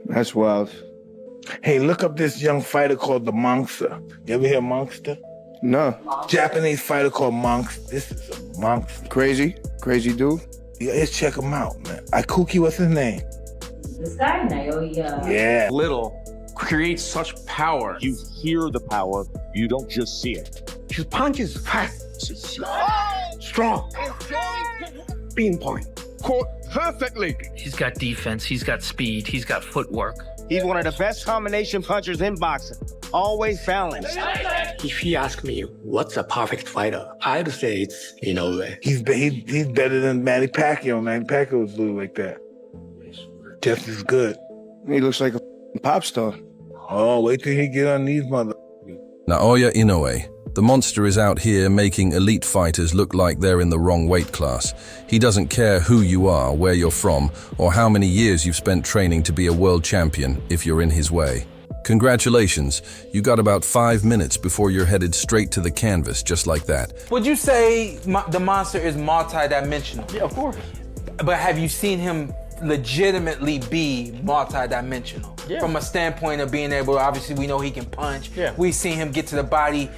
That's wild. Hey, look up this young fighter called the Monster. You ever hear Monster? No. Japanese fighter called Monster. This is a monster. Crazy dude. Yeah, let's check him out, man. Ikuki, what's his name? This guy, Naoya. Yeah. Little creates such power. You hear the power, you don't just see it. His punch is fast, strong, pinpoint, caught perfectly. He's got defense, he's got speed, he's got footwork. He's one of the best combination punchers in boxing. Always balanced. If you ask me what's a perfect fighter, I'd say it's Inoue. He's better than Manny Pacquiao. Manny Pacquiao was blue like that. Just as good. He looks like a pop star. Oh, wait till he get on these mother... Naoya Inoue. The monster is out here making elite fighters look like they're in the wrong weight class. He doesn't care who you are, where you're from, or how many years you've spent training to be a world champion if you're in his way. Congratulations, you got about 5 minutes before you're headed straight to the canvas just like that. Would you say the monster is multi-dimensional? Yeah, of course. But have you seen him legitimately be multi-dimensional? Yeah. From a standpoint of being able, obviously we know he can punch. Yeah. We've seen him get to the body,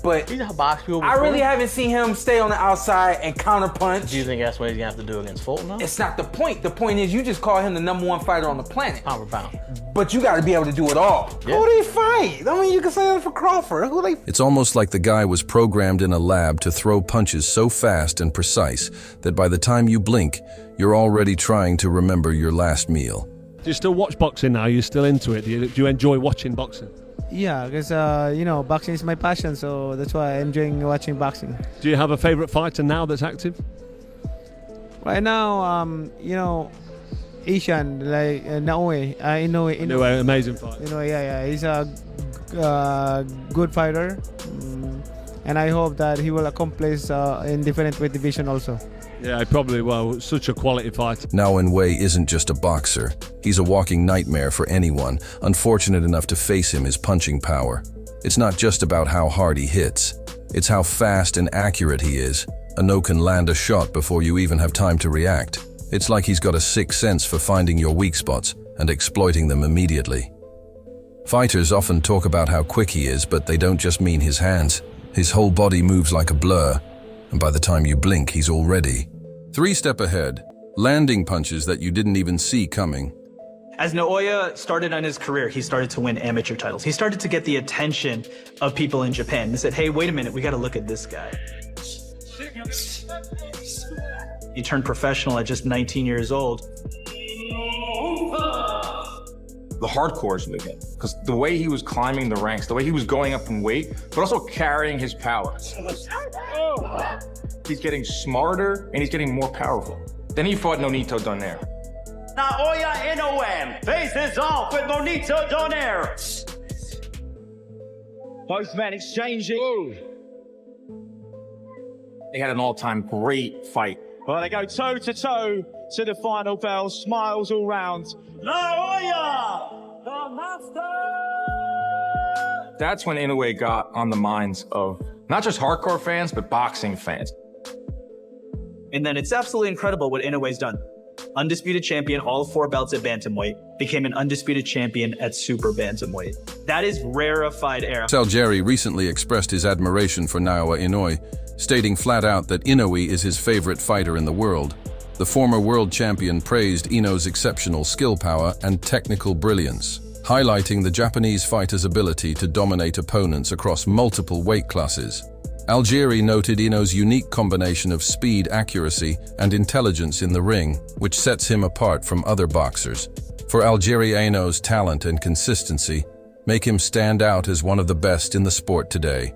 but He's a box people I before. really haven't seen him stay on the outside and counter punch. Do you think that's what he's gonna have to do against Fulton now? It's not the point. The point is you just call him the #1 fighter on the planet. Pound for pound. But you gotta be able to do it all. Yeah. Who they fight? I mean, you can say that for Crawford. Who they It's almost like the guy was programmed in a lab to throw punches so fast and precise that by the time you blink, you're already trying to remember your last meal. Do you still watch boxing now? Are you still into it? Do you enjoy watching boxing? Yeah, because boxing is my passion, so that's why I'm enjoying watching boxing. Do you have a favorite fighter now that's active? Right now, Asian like Naoya Inoue. Inoue, amazing fight. He's a good fighter, and I hope that he will accomplish in different weight division also. Yeah, he probably will. Such a quality fighter. Naoya Inoue isn't just a boxer. He's a walking nightmare for anyone unfortunate enough to face him his punching power. It's not just about how hard he hits. It's how fast and accurate he is. Inoue can land a shot before you even have time to react. It's like he's got a sixth sense for finding your weak spots and exploiting them immediately. Fighters often talk about how quick he is, but they don't just mean his hands. His whole body moves like a blur, and by the time you blink, he's already 3 steps ahead, landing punches that you didn't even see coming. As Naoya started on his career, he started to win amateur titles. He started to get the attention of people in Japan. They said, hey, wait a minute, we gotta look at this guy. He turned professional at just 19 years old. The hardcores knew him, because the way he was climbing the ranks, the way he was going up in weight, but also carrying his power. He's getting smarter and he's getting more powerful. Then he fought Nonito Donaire. Naoya Inoue faces off with Nonito Donaire. Both men exchanging. They had an all-time great fight. Well, they go toe to toe to the final bell. Smiles all round. Naoya, the master. That's when Inoue got on the minds of not just hardcore fans, but boxing fans. And then it's absolutely incredible what Inoue's done. Undisputed champion, all 4 belts at bantamweight, became an undisputed champion at super bantamweight. That is rarefied air. Algieri recently expressed his admiration for Naoya Inoue, stating flat out that Inoue is his favorite fighter in the world. The former world champion praised Inoue's exceptional skill power and technical brilliance, highlighting the Japanese fighter's ability to dominate opponents across multiple weight classes. Algieri noted Inoue's unique combination of speed, accuracy, and intelligence in the ring, which sets him apart from other boxers. For Algieri, Inoue's talent and consistency make him stand out as one of the best in the sport today,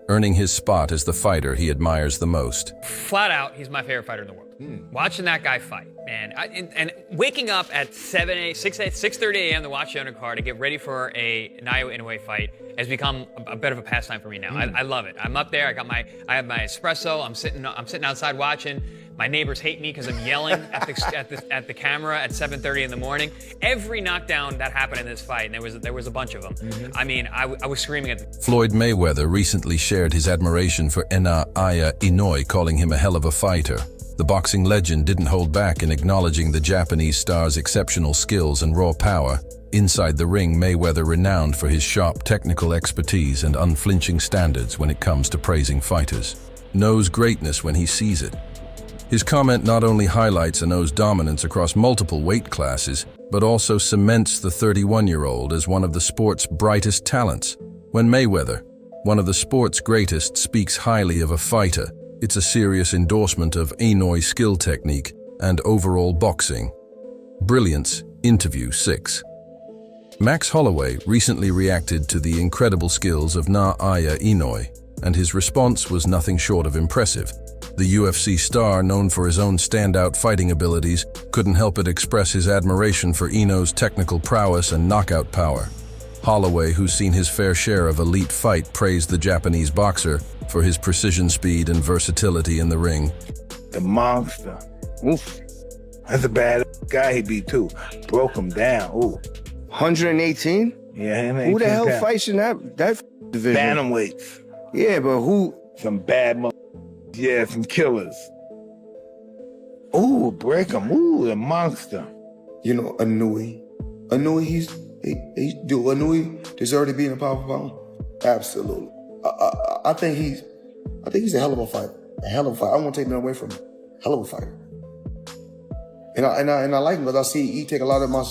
earning his spot as the fighter he admires the most. Flat out, he's my favorite fighter in the world. Watching that guy fight, man. And waking up at 6:30 a.m. to watch the undercard to get ready for a Naoya Inoue fight has become a bit of a pastime for me now. I love it. I'm up there. I have my espresso. I'm sitting outside watching. My neighbors hate me because I'm yelling at the camera at 7:30 in the morning. Every knockdown that happened in this fight, and there was a bunch of them. I mean, I was screaming at them. Floyd Mayweather recently shared his admiration for Naoya Inoue, calling him a hell of a fighter. The boxing legend didn't hold back in acknowledging the Japanese star's exceptional skills and raw power. Inside the ring, Mayweather renowned for his sharp technical expertise and unflinching standards when it comes to praising fighters. Knows greatness when he sees it. His comment not only highlights Inoue's dominance across multiple weight classes, but also cements the 31-year-old as one of the sport's brightest talents. When Mayweather, one of the sport's greatest, speaks highly of a fighter, it's a serious endorsement of Inoue's skill technique and overall boxing. Brilliance, Interview 6. Max Holloway recently reacted to the incredible skills of Naoya Inoue, and his response was nothing short of impressive. The UFC star, known for his own standout fighting abilities, couldn't help but express his admiration for Inoue's technical prowess and knockout power. Holloway, who's seen his fair share of elite fight, praised the Japanese boxer for his precision speed and versatility in the ring. The monster. Oof. That's a bad guy he beat too. Broke him down. Ooh. 118? Yeah, who the hell fights in that division? Bantamweights. Yeah, but who? Some bad yeah, some killers. Ooh, break him. Ooh, the monster. You know, Inoue, Inoue deserves to be in a powerful pound. Absolutely. I think he's a hell of a fighter. A hell of a fighter. I won't take nothing away from him. Hell of a fighter. And I like him because I see he take a lot of my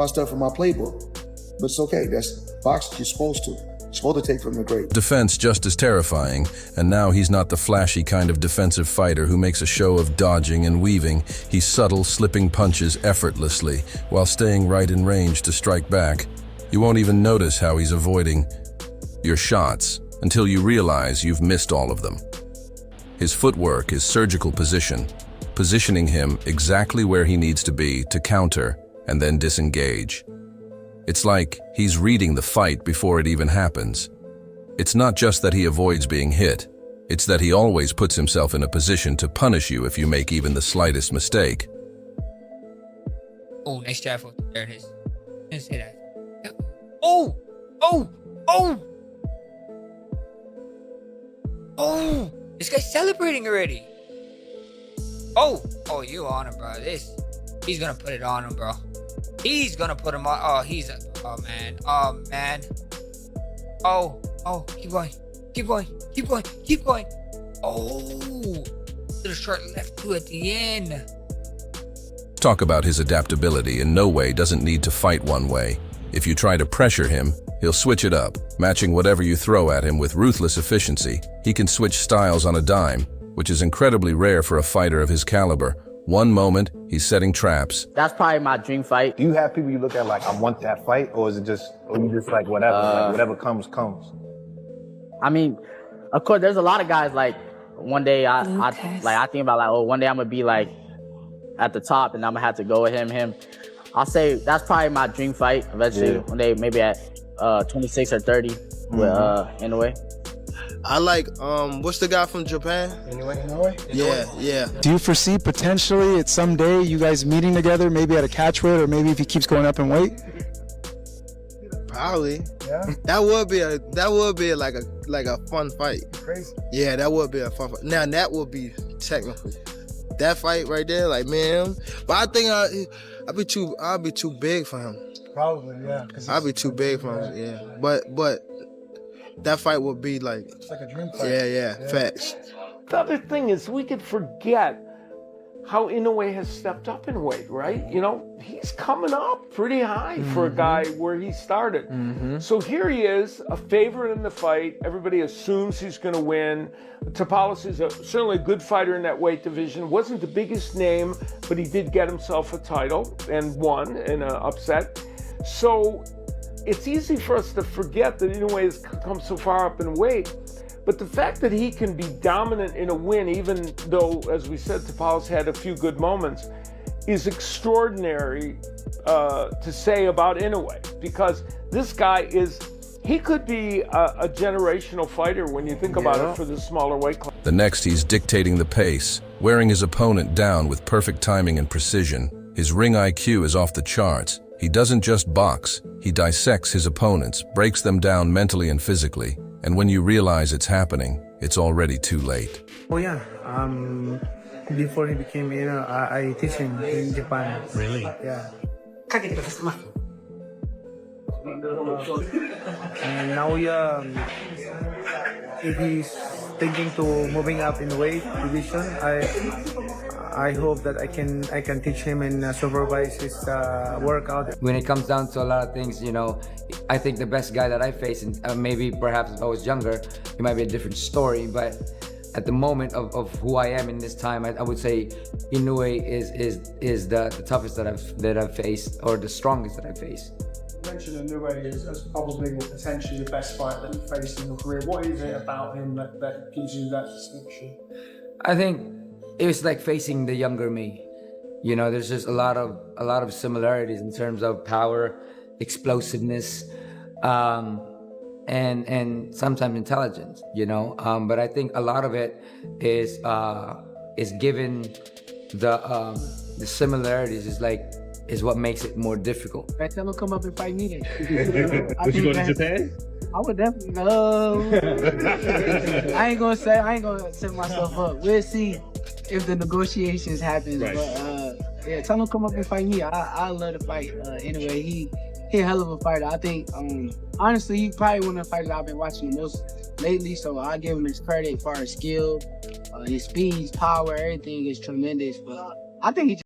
stuff from my playbook. But it's okay. That's boxing. You're supposed to. You're supposed to take from the great. Defense just as terrifying, and now he's not the flashy kind of defensive fighter who makes a show of dodging and weaving. He's subtle, slipping punches effortlessly while staying right in range to strike back. You won't even notice how he's avoiding your shots until you realize you've missed all of them. His footwork is surgical positioning him exactly where he needs to be to counter and then disengage. It's like he's reading the fight before it even happens. It's not just that he avoids being hit, it's that he always puts himself in a position to punish you if you make even the slightest mistake. Oh, nice jab. There it is. Didn't say that. Oh! Oh! Oh! Oh! This guy's celebrating already. Oh! Oh, you on him, bro. He's gonna put it on him, bro. He's gonna put him on. Oh, oh, man. Oh, man. Oh, keep going. Keep going. Keep going. Keep going. Oh! Little short left too at the end. Talk about his adaptability. In no way doesn't need to fight one way. If you try to pressure him, he'll switch it up, matching whatever you throw at him with ruthless efficiency. He can switch styles on a dime, which is incredibly rare for a fighter of his caliber. One moment, he's setting traps. That's probably my dream fight. Do you have people you look at like, I want that fight, or is it just, or you just like whatever, whatever comes, comes? I mean, of course, there's a lot of guys like one day I think about like, oh, one day I'm gonna be like at the top and I'm gonna have to go with him. I'll say that's probably my dream fight eventually. One day, maybe at 26 or 30 with Inoue. I like, what's the guy from Japan? Inoue? Yeah. Do you foresee potentially at some day you guys meeting together, maybe at a catchweight, or maybe if he keeps going up in weight? Probably. Yeah. That would be like a fun fight. Crazy. Yeah, that would be a fun fight. Now that would be technical. That fight right there, like man. But I think I'll be too big for him. Probably, yeah. I'll be too big for him, yeah. But that fight would be like, it's like a dream fight. Yeah, facts. The other thing is we could forget how Inoue has stepped up in weight, right? You know, he's coming up pretty high for a guy where he started. So here he is, a favorite in the fight. Everybody assumes he's going to win. Tapales is certainly a good fighter in that weight division. Wasn't the biggest name, but he did get himself a title and won in an upset. So it's easy for us to forget that Inoue has come so far up in weight. But the fact that he can be dominant in a win, even though, as we said, Tapales had a few good moments, is extraordinary to say about Inoue. Because this guy he could be a generational fighter when you think about it for the smaller weight class. The next, he's dictating the pace, wearing his opponent down with perfect timing and precision. His ring IQ is off the charts. He doesn't just box, he dissects his opponents, breaks them down mentally and physically, and when you realize it's happening, it's already too late. Oh yeah, before he became, I teach him in Japan. Really? Yeah. And now, if he's thinking to moving up in weight division, I hope that I can teach him and supervise his workout. When it comes down to a lot of things, I think the best guy that I face, and maybe perhaps if I was younger, it might be a different story, but at the moment of who I am in this time, I would say Inoue is the toughest that I've faced, or the strongest that I've faced. You mentioned Inoue as probably potentially the best fighter that you've faced in your career. What is it about him that gives you that distinction? I think it was like facing the younger me. There's just a lot of similarities in terms of power, explosiveness, and sometimes intelligence. But I think a lot of it is given the similarities is what makes it more difficult. Man, tell him to come up and fight me then. Would you go to Japan? I would definitely go. I ain't gonna set myself up. We'll see if the negotiations happen. Right. But yeah, tell him to come up and fight me. I love to fight. Anyway, he a hell of a fighter. I think honestly, he probably one of the fighters I've been watching the most lately. So I give him his credit as far as skill, his speed, power, everything is tremendous. But I think he